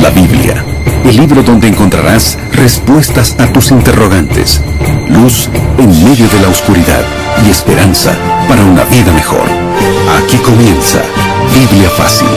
La Biblia, el libro donde encontrarás respuestas a tus interrogantes, luz en medio de la oscuridad y esperanza para una vida mejor. Aquí comienza Biblia Fácil.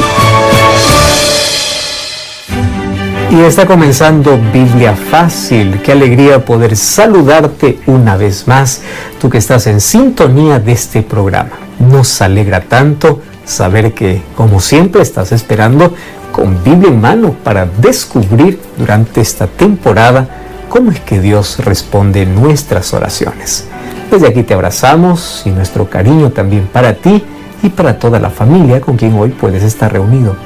Y está comenzando Biblia Fácil. Qué alegría poder saludarte una vez más, tú que estás en sintonía de este programa. Nos alegra tanto saber que, como siempre, estás esperando con Biblia en mano para descubrir durante esta temporada cómo es que Dios responde nuestras oraciones. Desde aquí te abrazamos y nuestro cariño también para ti y para toda la familia con quien hoy puedes estar reunido.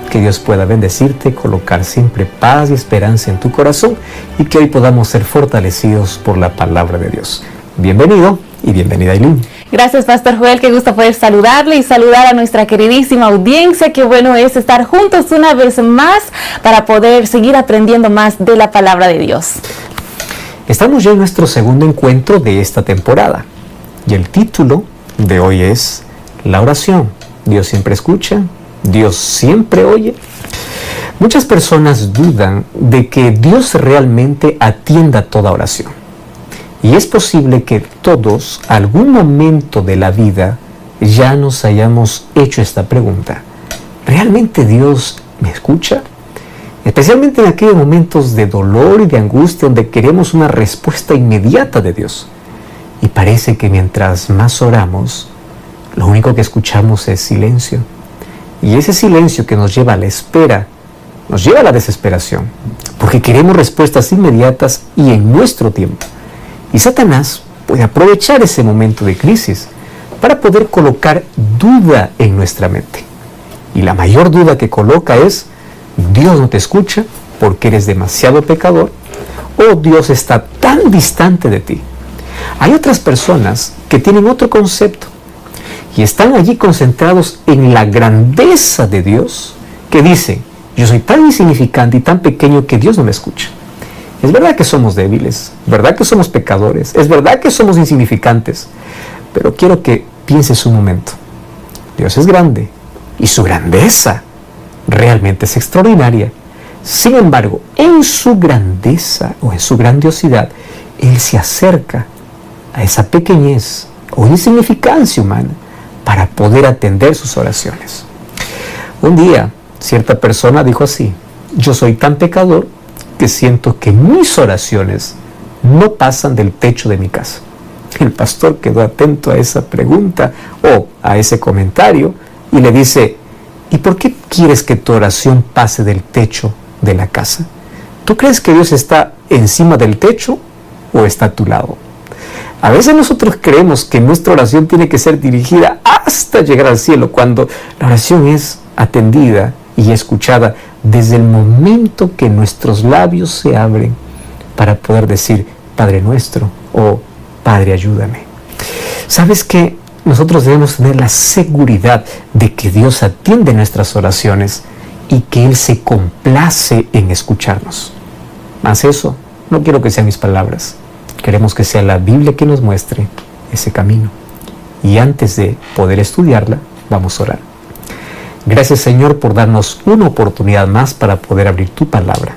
Que Dios pueda bendecirte, colocar siempre paz y esperanza en tu corazón y que hoy podamos ser fortalecidos por la palabra de Dios. Bienvenido y bienvenida, Aileen. Gracias, Pastor Joel, qué gusto poder saludarle y saludar a nuestra queridísima audiencia. Qué bueno es estar juntos una vez más para poder seguir aprendiendo más de la palabra de Dios. Estamos ya en nuestro segundo encuentro de esta temporada y el título de hoy es La oración. Dios siempre escucha, Dios siempre oye. Muchas personas dudan de que Dios realmente atienda toda oración. Y es posible que todos, algún momento de la vida, ya nos hayamos hecho esta pregunta. ¿Realmente Dios me escucha? Especialmente en aquellos momentos de dolor y de angustia donde queremos una respuesta inmediata de Dios. Y parece que mientras más oramos, lo único que escuchamos es silencio. Y ese silencio que nos lleva a la espera, nos lleva a la desesperación, porque queremos respuestas inmediatas y en nuestro tiempo. Y Satanás puede aprovechar ese momento de crisis para poder colocar duda en nuestra mente. Y la mayor duda que coloca es: Dios no te escucha porque eres demasiado pecador, o Dios está tan distante de ti. Hay otras personas que tienen otro concepto y están allí concentrados en la grandeza de Dios, que dicen: yo soy tan insignificante y tan pequeño que Dios no me escucha. Es verdad que somos débiles, verdad que somos pecadores, es verdad que somos insignificantes, pero quiero que pienses un momento. Dios es grande y su grandeza realmente es extraordinaria. Sin embargo, en su grandeza o en su grandiosidad, Él se acerca a esa pequeñez o insignificancia humana para poder atender sus oraciones. Un día, cierta persona dijo así: yo soy tan pecador que siento que mis oraciones no pasan del techo de mi casa. El pastor quedó atento a esa pregunta o a ese comentario y le dice: ¿y por qué quieres que tu oración pase del techo de la casa? ¿Tú crees que Dios está encima del techo o está a tu lado? A veces nosotros creemos que nuestra oración tiene que ser dirigida hasta llegar al cielo, cuando la oración es atendida y escuchada desde el momento que nuestros labios se abren para poder decir Padre nuestro o Padre ayúdame. ¿Sabes qué? Nosotros debemos tener la seguridad de que Dios atiende nuestras oraciones y que Él se complace en escucharnos. Más eso, no quiero que sean mis palabras. Queremos que sea la Biblia que nos muestre ese camino. Y antes de poder estudiarla, vamos a orar. Gracias, Señor, por darnos una oportunidad más para poder abrir tu palabra.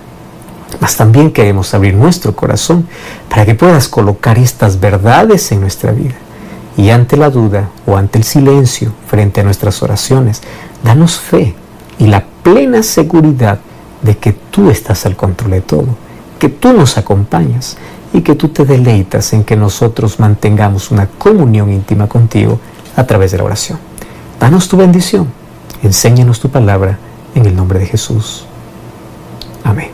Mas también queremos abrir nuestro corazón para que puedas colocar estas verdades en nuestra vida. Y ante la duda o ante el silencio frente a nuestras oraciones, danos fe y la plena seguridad de que tú estás al control de todo, que tú nos acompañas y que tú te deleitas en que nosotros mantengamos una comunión íntima contigo a través de la oración. Danos tu bendición. Enséñanos tu palabra en el nombre de Jesús. Amén.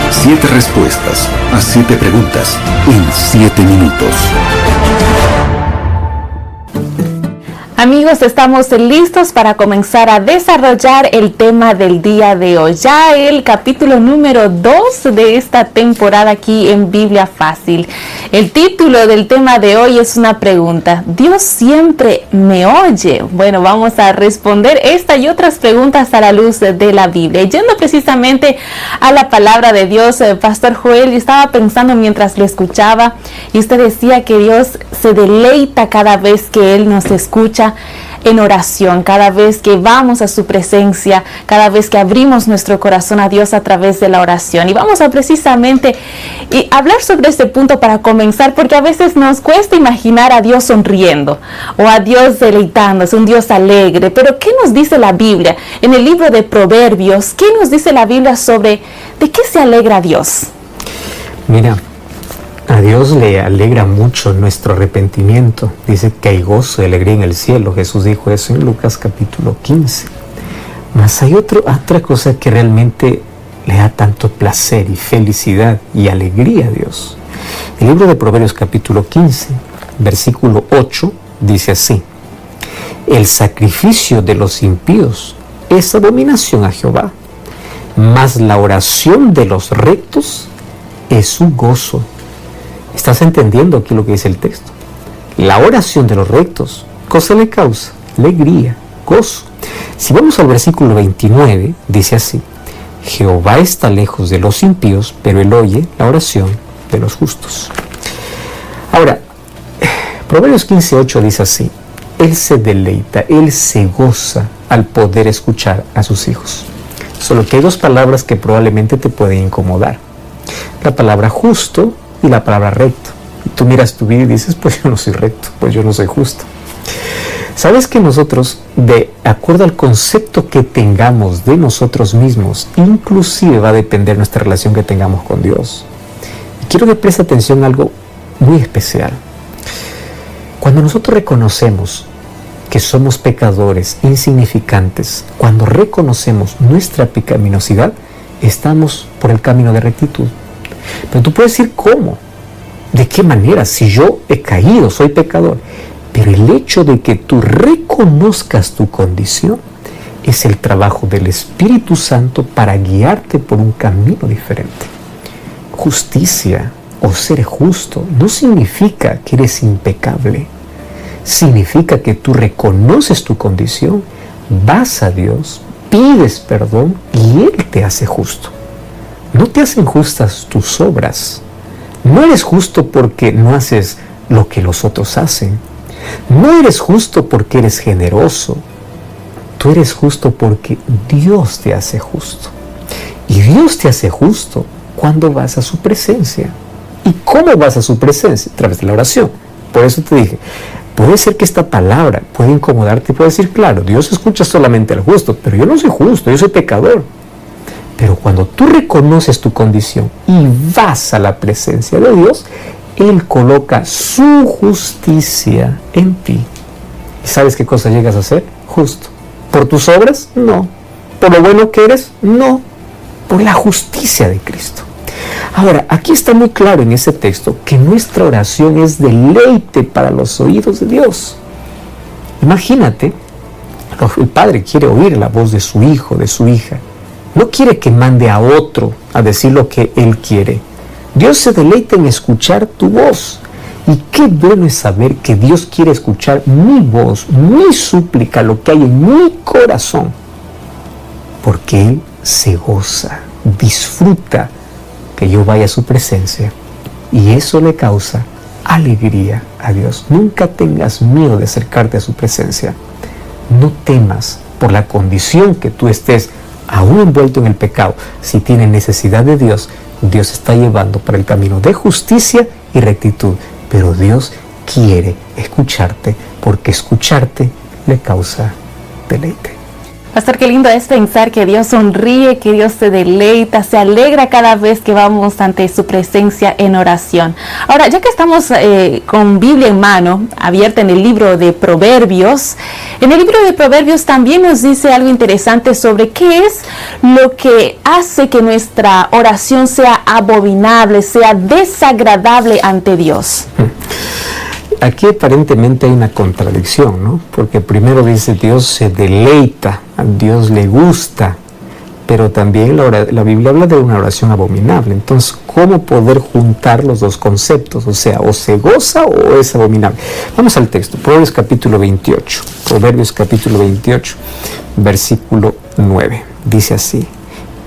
7 respuestas a 7 preguntas en 7 minutos. Amigos, estamos listos para comenzar a desarrollar el tema del día de hoy. Ya el capítulo número 2 de esta temporada aquí en Biblia Fácil. El título del tema de hoy es una pregunta: ¿Dios siempre me oye? Bueno, vamos a responder esta y otras preguntas a la luz de la Biblia. Yendo precisamente a la palabra de Dios, Pastor Joel, yo estaba pensando mientras lo escuchaba y usted decía que Dios se deleita cada vez que Él nos escucha escucha en oración, cada vez que vamos a su presencia, cada vez que abrimos nuestro corazón a Dios a través de la oración. Y vamos a precisamente hablar sobre este punto para comenzar, porque a veces nos cuesta imaginar a Dios sonriendo o a Dios deleitándose, un Dios alegre. Pero ¿qué nos dice la Biblia? En el libro de Proverbios, ¿qué nos dice la Biblia sobre de qué se alegra Dios? Mira, a Dios le alegra mucho nuestro arrepentimiento. Dice que hay gozo y alegría en el cielo. Jesús dijo eso en Lucas capítulo 15. Mas hay otra cosa que realmente le da tanto placer y felicidad y alegría a Dios. El libro de Proverbios capítulo 15, versículo 8, dice así: el sacrificio de los impíos es abominación a Jehová, mas la oración de los rectos es su gozo. ¿Estás entendiendo aquí lo que dice el texto? La oración de los rectos, cosa le causa alegría, gozo. Si vamos al versículo 29, dice así: Jehová está lejos de los impíos, pero él oye la oración de los justos. Ahora, Proverbios 15:8 dice así: él se deleita, él se goza al poder escuchar a sus hijos. Solo que hay dos palabras que probablemente te pueden incomodar: la palabra justo y la palabra recto. Y tú miras tu vida y dices, pues yo no soy recto, pues yo no soy justo. ¿Sabes que nosotros, de acuerdo al concepto que tengamos de nosotros mismos, inclusive va a depender nuestra relación que tengamos con Dios? Y quiero que preste atención a algo muy especial. Cuando nosotros reconocemos que somos pecadores, insignificantes, cuando reconocemos nuestra pecaminosidad, estamos por el camino de rectitud. Pero tú puedes decir, ¿cómo? ¿De qué manera? Si yo he caído, soy pecador. Pero el hecho de que tú reconozcas tu condición es el trabajo del Espíritu Santo para guiarte por un camino diferente. Justicia o ser justo no significa que eres impecable. Significa que tú reconoces tu condición, vas a Dios, pides perdón y Él te hace justo. No te hacen justas tus obras. No eres justo porque no haces lo que los otros hacen. No eres justo porque eres generoso. Tú eres justo porque Dios te hace justo. Y Dios te hace justo cuando vas a su presencia. ¿Y cómo vas a su presencia? A través de la oración. Por eso te dije, puede ser que esta palabra puede incomodarte y puede decir, claro, Dios escucha solamente al justo, pero yo no soy justo, yo soy pecador. Pero cuando tú reconoces tu condición y vas a la presencia de Dios, Él coloca su justicia en ti. ¿Y sabes qué cosa llegas a hacer? Justo. ¿Por tus obras? No. ¿Por lo bueno que eres? No. Por la justicia de Cristo. Ahora, aquí está muy claro en ese texto que nuestra oración es deleite para los oídos de Dios. Imagínate, el padre quiere oír la voz de su hijo, de su hija. No quiere que mande a otro a decir lo que él quiere. Dios se deleita en escuchar tu voz. Y qué bueno es saber que Dios quiere escuchar mi voz, mi súplica, lo que hay en mi corazón. Porque Él se goza, disfruta que yo vaya a su presencia. Y eso le causa alegría a Dios. Nunca tengas miedo de acercarte a su presencia. No temas por la condición que tú estés aún envuelto en el pecado. Si tienes necesidad de Dios, Dios está llevando para el camino de justicia y rectitud. Pero Dios quiere escucharte, porque escucharte le causa deleite. Pastor, qué lindo es pensar que Dios sonríe, que Dios se deleita, se alegra cada vez que vamos ante su presencia en oración. Ahora, ya que estamos con Biblia en mano, abierta en el libro de Proverbios, en el libro de Proverbios también nos dice algo interesante sobre qué es lo que hace que nuestra oración sea abominable, sea desagradable ante Dios. Aquí aparentemente hay una contradicción, ¿no? Porque primero dice Dios se deleita, a Dios le gusta, pero también la Biblia habla de una oración abominable. Entonces, ¿cómo poder juntar los dos conceptos? O sea, o se goza o es abominable. Vamos al texto, Proverbios capítulo 28, versículo 9. Dice así: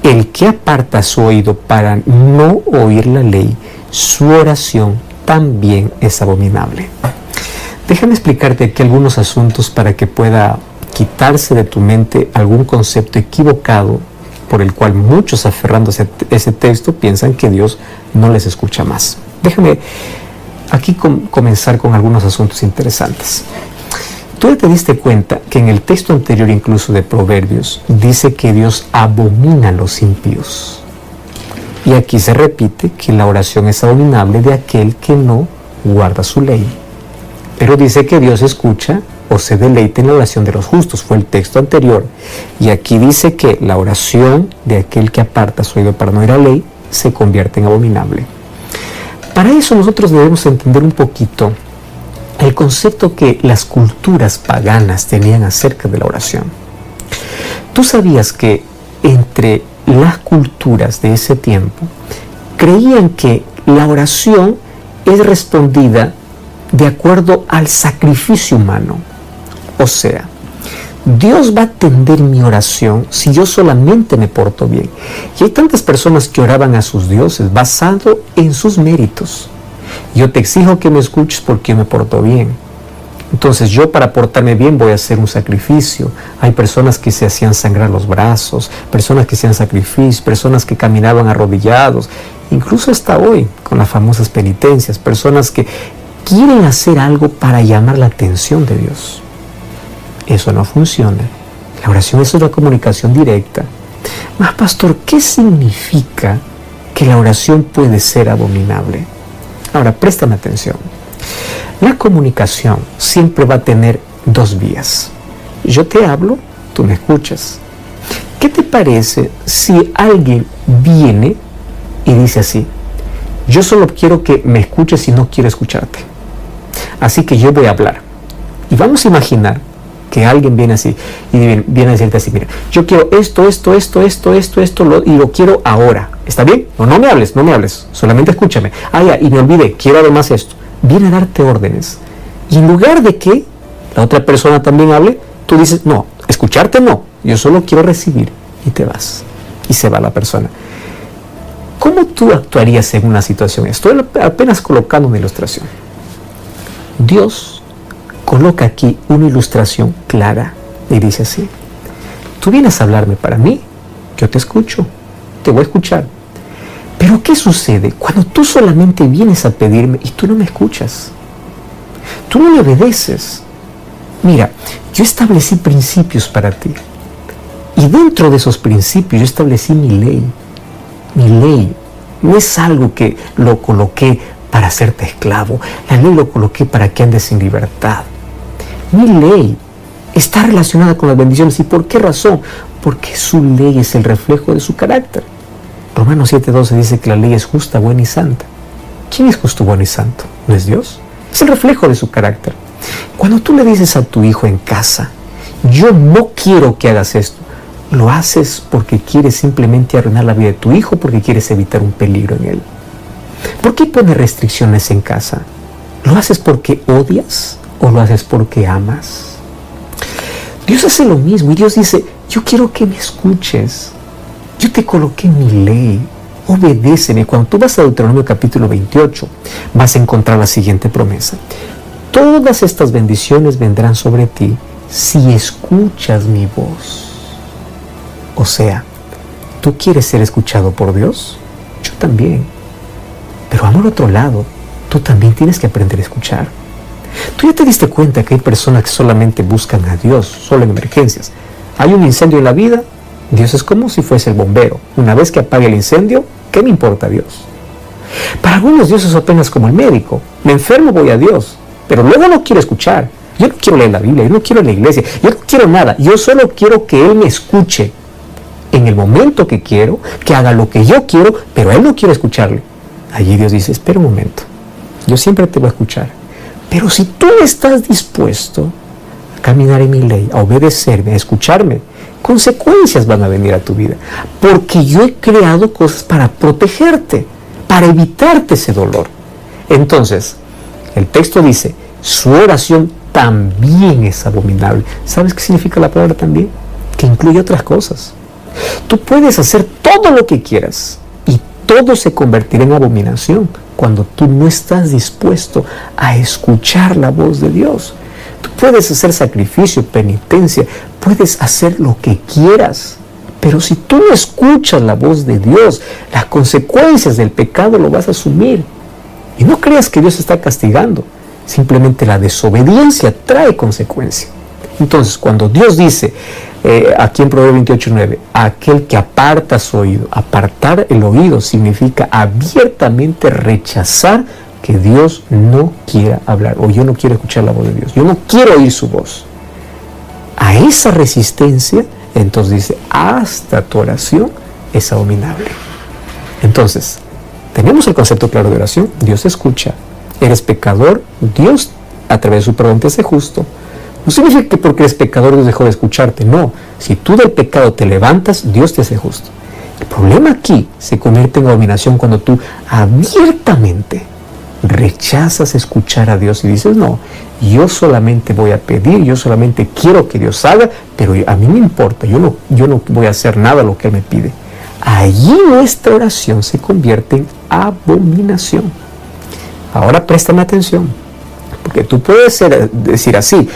el que aparta su oído para no oír la ley, su oración también es abominable. Déjame explicarte aquí algunos asuntos para que pueda quitarse de tu mente algún concepto equivocado por el cual muchos, aferrándose a ese texto, piensan que Dios no les escucha más. Déjame aquí comenzar con algunos asuntos interesantes. Tú ya te diste cuenta que en el texto anterior, incluso de Proverbios, dice que Dios abomina a los impíos. Y aquí se repite que la oración es abominable de aquel que no guarda su ley. Pero dice que Dios escucha o se deleita en la oración de los justos, fue el texto anterior. Y aquí dice que la oración de aquel que aparta su oído para no oír la ley se convierte en abominable. Para eso nosotros debemos entender un poquito el concepto que las culturas paganas tenían acerca de la oración. ¿Tú sabías que entre las culturas de ese tiempo creían que la oración es respondida de acuerdo al sacrificio humano? O sea, Dios va a atender mi oración si yo solamente me porto bien. Y hay tantas personas que oraban a sus dioses basado en sus méritos. Yo te exijo que me escuches porque yo me porto bien. Entonces yo, para portarme bien, voy a hacer un sacrificio. Hay personas que se hacían sangrar los brazos, personas que hacían sacrificios, personas que caminaban arrodillados, incluso hasta hoy con las famosas penitencias, personas que quieren hacer algo para llamar la atención de Dios. Eso no funciona. La oración es una comunicación directa. Mas, pastor, ¿qué significa que la oración puede ser abominable? Ahora, préstame atención. La comunicación siempre va a tener dos vías. Yo te hablo, tú me escuchas. ¿Qué te parece si alguien viene y dice así: yo solo quiero que me escuches y no quiero escucharte? Así que yo voy a hablar. Y vamos a imaginar que alguien viene así y viene a decirte así: mira, yo quiero esto, y lo quiero ahora. ¿Está bien? No me hables, solamente escúchame. Y me olvidé, quiero además esto. Viene a darte órdenes. Y en lugar de que la otra persona también hable, tú dices: no, escucharte no, yo solo quiero recibir. Y te vas. Y se va la persona. ¿Cómo tú actuarías en una situación? Estoy apenas colocando una ilustración. Dios coloca aquí una ilustración clara y dice así: tú vienes a hablarme para mí, yo te escucho, te voy a escuchar. Pero ¿qué sucede cuando tú solamente vienes a pedirme y tú no me escuchas? Tú no me obedeces. Mira, yo establecí principios para ti. Y dentro de esos principios yo establecí mi ley. Mi ley no es algo que lo coloqué para hacerte esclavo. La ley lo coloqué para que andes en libertad. Mi ley está relacionada con las bendiciones. ¿Y por qué razón? Porque su ley es el reflejo de su carácter. Romanos 7:12 dice que la ley es justa, buena y santa. ¿Quién es justo, bueno y santo? ¿No es Dios? Es el reflejo de su carácter. Cuando tú le dices a tu hijo en casa: yo no quiero que hagas esto, lo haces porque quieres simplemente arruinar la vida de tu hijo, porque quieres evitar un peligro en él. ¿Por qué pones restricciones en casa? ¿Lo haces porque odias o lo haces porque amas? Dios hace lo mismo y Dios dice: yo quiero que me escuches. Yo te coloqué mi ley, obedéceme. Cuando tú vas a Deuteronomio capítulo 28, vas a encontrar la siguiente promesa: todas estas bendiciones vendrán sobre ti si escuchas mi voz. O sea, ¿tú quieres ser escuchado por Dios? Yo también. Pero amor, otro lado, tú también tienes que aprender a escuchar. Tú ya te diste cuenta que hay personas que solamente buscan a Dios, solo en emergencias. Hay un incendio en la vida, Dios es como si fuese el bombero. Una vez que apague el incendio, ¿qué me importa Dios? Para algunos Dios es apenas como el médico. Me enfermo, voy a Dios, pero luego no quiero escuchar. Yo no quiero leer la Biblia, yo no quiero ir a la iglesia, yo no quiero nada. Yo solo quiero que Él me escuche en el momento que quiero, que haga lo que yo quiero, pero a Él no quiero escucharle. Allí Dios dice: espera un momento, yo siempre te voy a escuchar, pero si tú estás dispuesto a caminar en mi ley, a obedecerme, a escucharme, consecuencias van a venir a tu vida, porque yo he creado cosas para protegerte, para evitarte ese dolor. Entonces, el texto dice: su oración también es abominable. ¿Sabes qué significa la palabra también? Que incluye otras cosas. Tú puedes hacer todo lo que quieras y todo se convertirá en abominación cuando tú no estás dispuesto a escuchar la voz de Dios. Tú puedes hacer sacrificio, penitencia, puedes hacer lo que quieras, pero si tú no escuchas la voz de Dios, las consecuencias del pecado lo vas a asumir. Y no creas que Dios está castigando, simplemente la desobediencia trae consecuencias. Entonces, cuando Dios dice, aquí en Proverbios 28:9, aquel que aparta su oído, apartar el oído significa abiertamente rechazar que Dios no quiera hablar, o yo no quiero escuchar la voz de Dios, yo no quiero oír su voz. A esa resistencia, entonces dice, hasta tu oración es abominable. Entonces, tenemos el concepto claro de oración, Dios escucha. Eres pecador, Dios a través de su perdón te hace justo. No significa que porque eres pecador Dios dejó de escucharte, no. Si tú del pecado te levantas, Dios te hace justo. El problema aquí se convierte en abominación cuando tú abiertamente rechazas escuchar a Dios y dices, no, yo solamente voy a pedir, yo solamente quiero que Dios haga, pero a mí me importa, yo no voy a hacer nada lo que Él me pide. Allí nuestra oración se convierte en abominación. Ahora préstame atención, porque tú puedes decir así,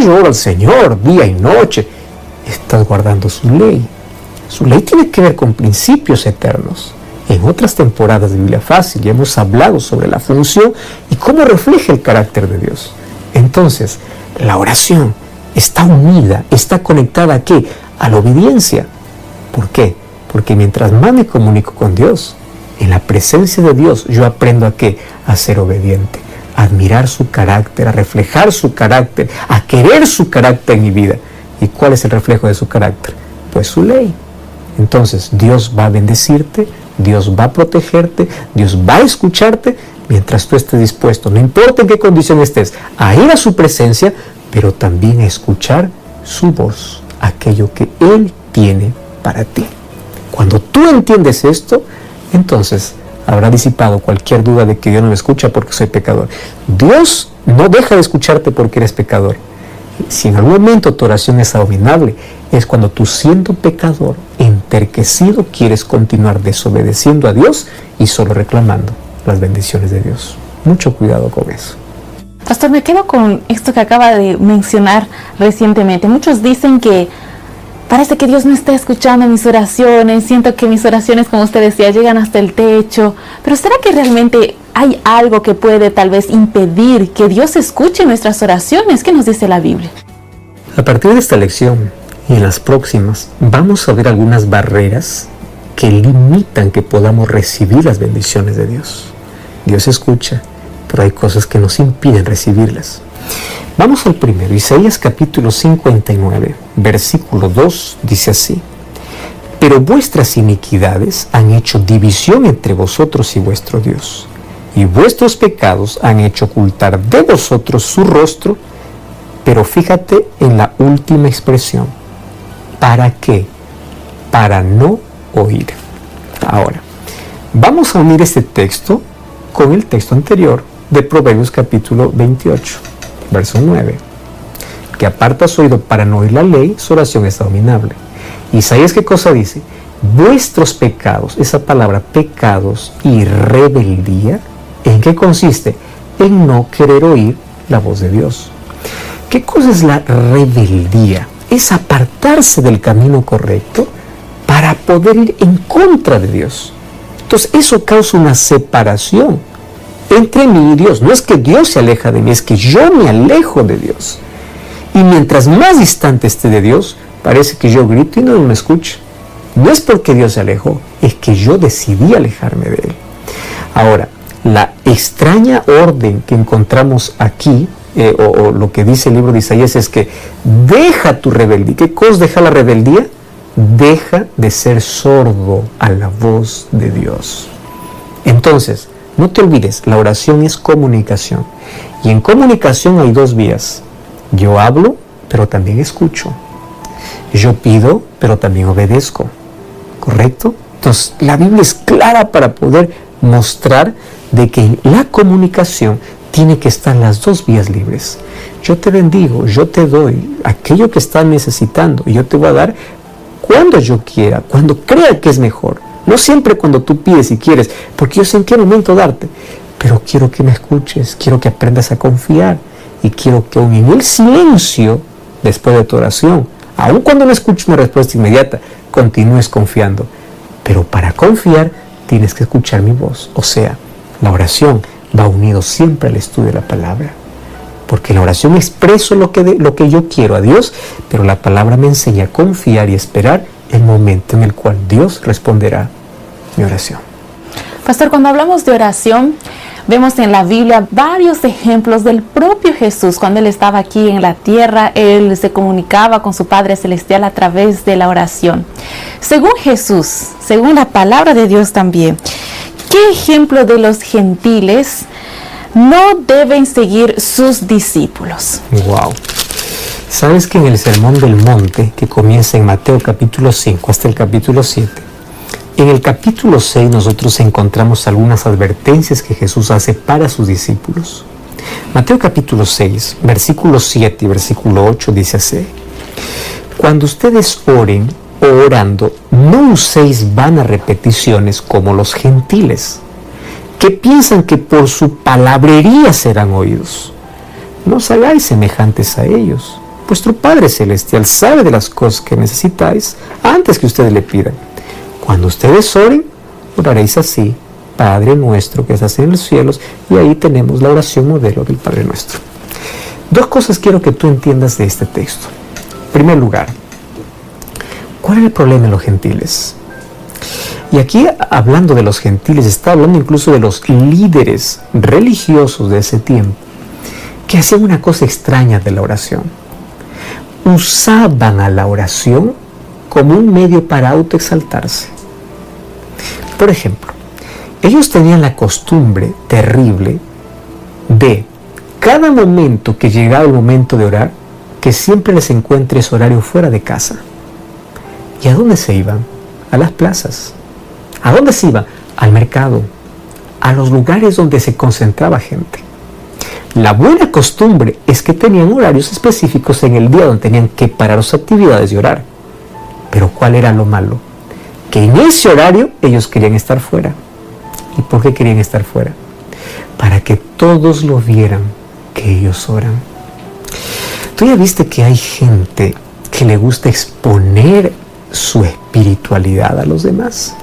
yo oro al Señor día y noche. Estás guardando su ley. Su ley tiene que ver con principios eternos. En otras temporadas de Biblia Fácil ya hemos hablado sobre la función y cómo refleja el carácter de Dios. Entonces, la oración está unida, está conectada ¿a qué? A la obediencia. ¿Por qué? Porque mientras más me comunico con Dios, en la presencia de Dios, yo aprendo ¿a qué? A ser obediente, a admirar su carácter, a reflejar su carácter, a querer su carácter en mi vida. ¿Y cuál es el reflejo de su carácter? Pues su ley. Entonces, Dios va a bendecirte, Dios va a protegerte, Dios va a escucharte, mientras tú estés dispuesto, no importa en qué condición estés, a ir a su presencia, pero también a escuchar su voz, aquello que Él tiene para ti. Cuando tú entiendes esto, entonces habrá disipado cualquier duda de que Dios no me escucha porque soy pecador. Dios no deja de escucharte porque eres pecador. Si en algún momento tu oración es abominable, es cuando tú, siendo pecador, enterquecido, quieres continuar desobedeciendo a Dios y solo reclamando las bendiciones de Dios. Mucho cuidado con eso. Pastor, me quedo con esto que acaba de mencionar recientemente. Muchos dicen que parece que Dios no está escuchando mis oraciones, siento que mis oraciones, como usted decía, llegan hasta el techo. Pero ¿será que realmente hay algo que puede tal vez impedir que Dios escuche nuestras oraciones? ¿Qué nos dice la Biblia? A partir de esta lección y en las próximas, vamos a ver algunas barreras que limitan que podamos recibir las bendiciones de Dios. Dios escucha, pero hay cosas que nos impiden recibirlas. Vamos al primero, Isaías capítulo 59, versículo 2, dice así: pero vuestras iniquidades han hecho división entre vosotros y vuestro Dios, y vuestros pecados han hecho ocultar de vosotros su rostro. Pero fíjate en la última expresión, ¿para qué? Para no oír. Ahora, vamos a unir este texto con el texto anterior de Proverbios capítulo 28, verso 9. Que aparta su oído para no oír la ley, su oración es abominable. Isaías, ¿qué cosa dice? Vuestros pecados, esa palabra pecados y rebeldía, ¿en qué consiste? En no querer oír la voz de Dios. ¿Qué cosa es la rebeldía? Es apartarse del camino correcto para poder ir en contra de Dios. Entonces eso causa una separación entre mí y Dios. No es que Dios se aleja de mí, es que yo me alejo de Dios. Y mientras más distante esté de Dios, parece que yo grito y no me escucha. No es porque Dios se alejó, es que yo decidí alejarme de Él. Ahora, la extraña orden que encontramos aquí, o lo que dice el libro de Isaías, es que deja tu rebeldía. ¿Qué cosa deja la rebeldía? Deja de ser sordo a la voz de Dios. Entonces, no te olvides, la oración es comunicación. Y en comunicación hay dos vías. Yo hablo, pero también escucho. Yo pido, pero también obedezco. ¿Correcto? Entonces, la Biblia es clara para poder mostrar de que en la comunicación tiene que estar las dos vías libres. Yo te bendigo, yo te doy aquello que estás necesitando y yo te voy a dar cuando yo quiera, cuando crea que es mejor. No siempre cuando tú pides y quieres, porque yo sé en qué momento darte, pero quiero que me escuches, quiero que aprendas a confiar y quiero que aún en el silencio, después de tu oración, aun cuando no escuches una respuesta inmediata, continúes confiando. Pero para confiar tienes que escuchar mi voz. O sea, la oración va unido siempre al estudio de la palabra. Porque en la oración expreso lo que yo quiero a Dios, pero la palabra me enseña a confiar y esperar el momento en el cual Dios responderá mi oración. Pastor, cuando hablamos de oración, vemos en la Biblia varios ejemplos del propio Jesús. Cuando Él estaba aquí en la tierra, Él se comunicaba con su Padre Celestial a través de la oración. Según Jesús, según la palabra de Dios también, ¿qué ejemplo de los gentiles no deben seguir sus discípulos? Wow. ¿Sabes que en el Sermón del Monte, que comienza en Mateo capítulo 5 hasta el capítulo 7, en el capítulo 6 nosotros encontramos algunas advertencias que Jesús hace para sus discípulos? Mateo capítulo 6, versículo 7 y versículo 8 dice así: cuando ustedes oren o orando, no uséis vanas repeticiones como los gentiles, que piensan que por su palabrería serán oídos. No os hagáis semejantes a ellos. Vuestro Padre Celestial sabe de las cosas que necesitáis antes que ustedes le pidan. Cuando ustedes oren, oraréis así: Padre nuestro que estás en los cielos. Y ahí tenemos la oración modelo del Padre Nuestro. Dos cosas quiero que tú entiendas de este texto. En primer lugar, ¿cuál es el problema de los gentiles? Y aquí, hablando de los gentiles, está hablando incluso de los líderes religiosos de ese tiempo, que hacían una cosa extraña de la oración. Usaban a la oración como un medio para autoexaltarse. Por ejemplo, ellos tenían la costumbre terrible de, cada momento que llegaba el momento de orar, que siempre les encuentre ese horario fuera de casa. ¿Y a dónde se iban? A las plazas. ¿A dónde se iban? Al mercado, a los lugares donde se concentraba gente. La buena costumbre es que tenían horarios específicos en el día donde tenían que parar sus actividades y orar. Pero ¿cuál era lo malo? Que en ese horario ellos querían estar fuera. ¿Y por qué querían estar fuera? Para que todos lo vieran que ellos oran. Tú ya viste que hay gente que le gusta exponer su espiritualidad a los demás.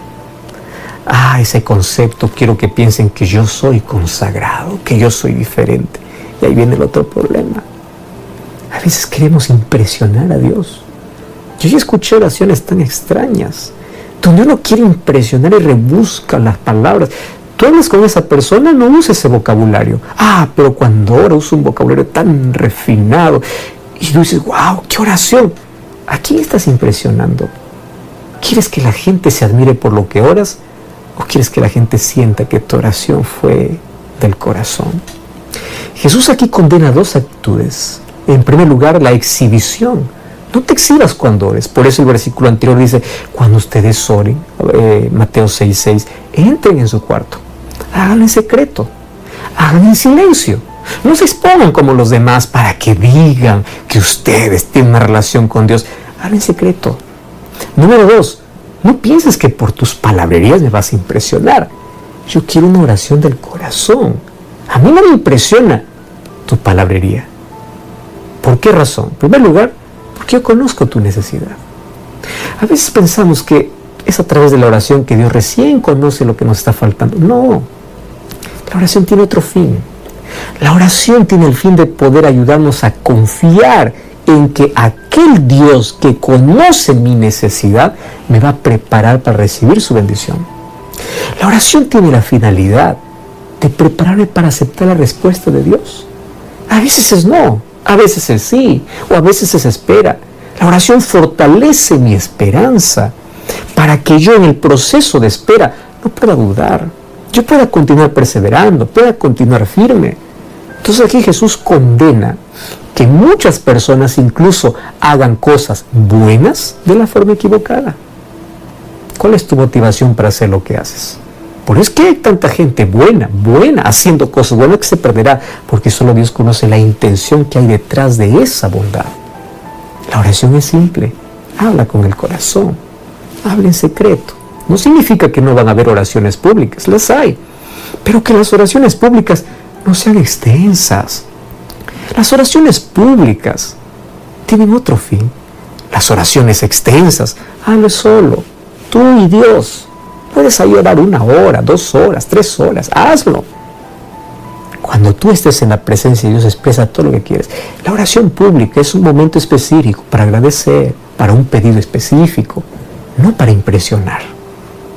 Ese concepto, quiero que piensen que yo soy consagrado, que yo soy diferente. Y ahí viene el otro problema. A veces queremos impresionar a Dios. Yo ya escuché oraciones tan extrañas, donde uno quiere impresionar y rebusca las palabras. Tú hablas con esa persona, no usa ese vocabulario. Pero cuando ora usa un vocabulario tan refinado. Y tú dices, wow, qué oración. ¿A quién estás impresionando? ¿Quieres que la gente se admire por lo que oras? ¿O quieres que la gente sienta que tu oración fue del corazón? Jesús aquí condena dos actitudes. En primer lugar, la exhibición. No te exhibas cuando ores. Por eso el versículo anterior dice, cuando ustedes oren, Mateo 6:6, entren en su cuarto. Háganlo en secreto. Háganlo en silencio. No se expongan como los demás para que digan que ustedes tienen una relación con Dios. Háganlo en secreto. Número 2, no pienses que por tus palabrerías me vas a impresionar. Yo quiero una oración del corazón. A mí no me impresiona tu palabrería. ¿Por qué razón? En primer lugar, porque yo conozco tu necesidad. A veces pensamos que es a través de la oración que Dios recién conoce lo que nos está faltando. No, la oración tiene otro fin. La oración tiene el fin de poder ayudarnos a confiar en que aquel Dios que conoce mi necesidad me va a preparar para recibir su bendición. La oración tiene la finalidad de prepararme para aceptar la respuesta de Dios. A veces es no, a veces es sí, o a veces es espera. La oración fortalece mi esperanza para que yo en el proceso de espera no pueda dudar. Yo pueda continuar perseverando, pueda continuar firme. Entonces aquí Jesús condena que muchas personas incluso hagan cosas buenas de la forma equivocada. ¿Cuál es tu motivación para hacer lo que haces? Por eso es que hay tanta gente buena, haciendo cosas buenas que se perderá, porque solo Dios conoce la intención que hay detrás de esa bondad. La oración es simple. Habla con el corazón. Habla en secreto. No significa que no van a haber oraciones públicas, las hay, pero que las oraciones públicas no sean extensas. Las oraciones públicas tienen otro fin. Las oraciones extensas, hazlo solo, tú y Dios. Puedes ahí orar 1 hora, 2 horas, 3 horas, hazlo. Cuando tú estés en la presencia de Dios, expresa todo lo que quieres. La oración pública es un momento específico para agradecer, para un pedido específico, no para impresionar,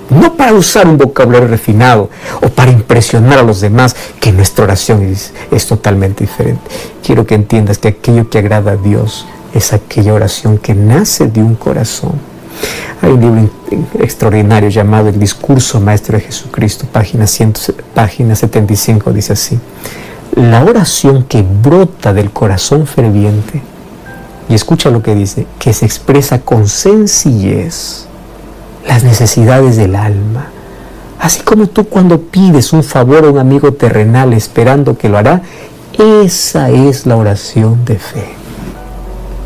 no para usar un vocabulario refinado o para impresionar a los demás, que nuestra oración es totalmente diferente. Quiero que entiendas que aquello que agrada a Dios es aquella oración que nace de un corazón. Hay un libro extraordinario llamado El Discurso Maestro de Jesucristo, página 75, dice así: la oración que brota del corazón ferviente, y escucha lo que dice, que se expresa con sencillez las necesidades del alma, así como tú cuando pides un favor a un amigo terrenal esperando que lo hará, esa es la oración de fe.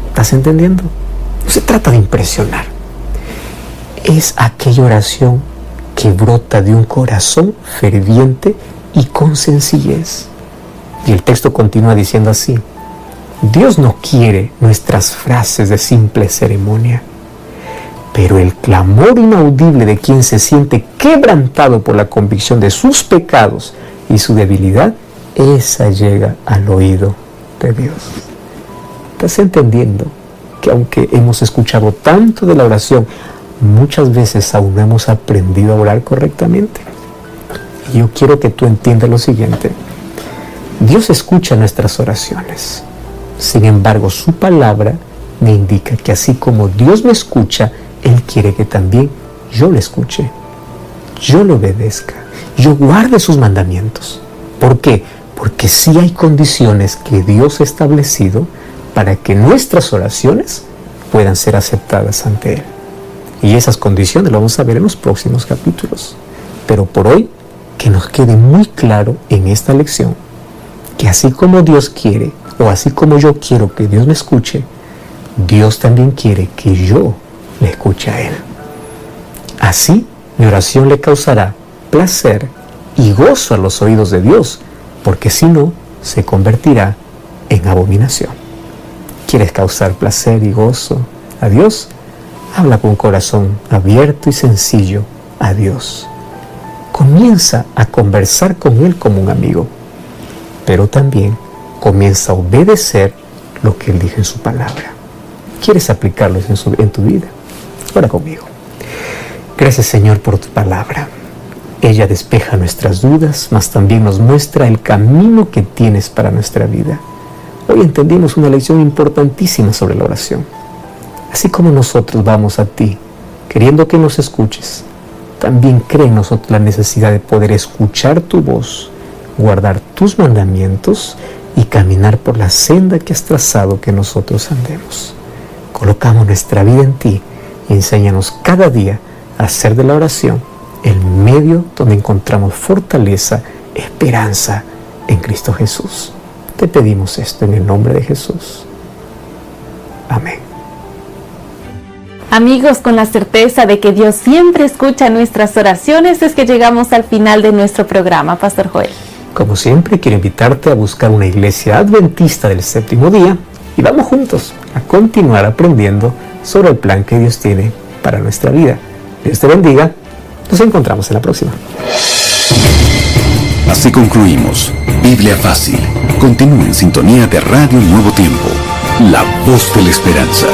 ¿Estás entendiendo? No se trata de impresionar. Es aquella oración que brota de un corazón ferviente y con sencillez. Y el texto continúa diciendo así: Dios no quiere nuestras frases de simple ceremonia, pero el clamor inaudible de quien se siente quebrantado por la convicción de sus pecados y su debilidad, esa llega al oído de Dios. ¿Estás entendiendo que aunque hemos escuchado tanto de la oración, muchas veces aún no hemos aprendido a orar correctamente? Y yo quiero que tú entiendas lo siguiente: Dios escucha nuestras oraciones. Sin embargo, su palabra me indica que así como Dios me escucha, Él quiere que también yo le escuche, yo le obedezca, yo guarde sus mandamientos. ¿Por qué? Porque sí hay condiciones que Dios ha establecido para que nuestras oraciones puedan ser aceptadas ante Él. Y esas condiciones las vamos a ver en los próximos capítulos. Pero por hoy, que nos quede muy claro en esta lección que así como Dios quiere, o así como yo quiero que Dios me escuche, Dios también quiere que yo le escuche a Él. Así, mi oración le causará placer y gozo a los oídos de Dios, porque si no, se convertirá en abominación. ¿Quieres causar placer y gozo a Dios? Habla con un corazón abierto y sencillo a Dios. Comienza a conversar con Él como un amigo, pero también comienza a obedecer lo que Él dijo en su palabra. ¿Quieres aplicarlo en tu vida? Ora conmigo. Gracias, Señor, por tu palabra. Ella despeja nuestras dudas, mas también nos muestra el camino que tienes para nuestra vida. Hoy entendimos una lección importantísima sobre la oración. Así como nosotros vamos a ti, queriendo que nos escuches, también cree en nosotros la necesidad de poder escuchar tu voz, guardar tus mandamientos y caminar por la senda que has trazado que nosotros andemos. Colocamos nuestra vida en ti y enséñanos cada día a hacer de la oración el medio donde encontramos fortaleza, esperanza en Cristo Jesús. Te pedimos esto en el nombre de Jesús. Amén. Amigos, con la certeza de que Dios siempre escucha nuestras oraciones, es que llegamos al final de nuestro programa, Pastor Joel. Como siempre, quiero invitarte a buscar una iglesia adventista del séptimo día y vamos juntos a continuar aprendiendo sobre el plan que Dios tiene para nuestra vida. Dios te bendiga. Nos encontramos en la próxima. Así concluimos Biblia Fácil. Continúa en sintonía de Radio Nuevo Tiempo, la voz de la esperanza.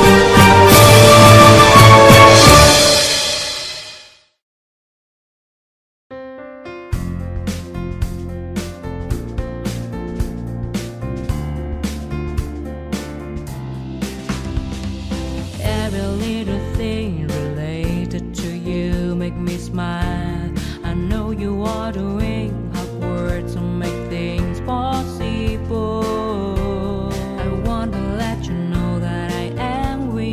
Every little thing related to you make me smile. I know you are doing hard work to make things possible. I want to let you know that I am with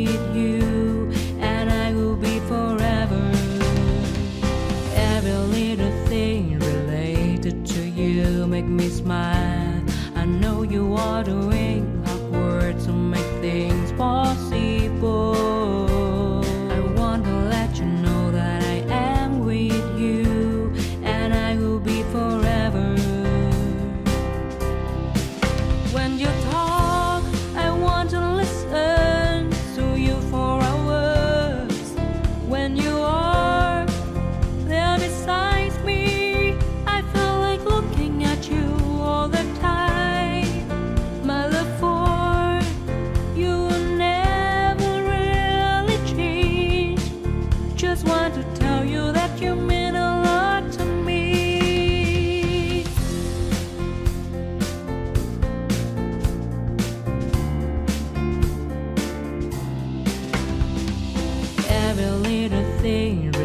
every little thing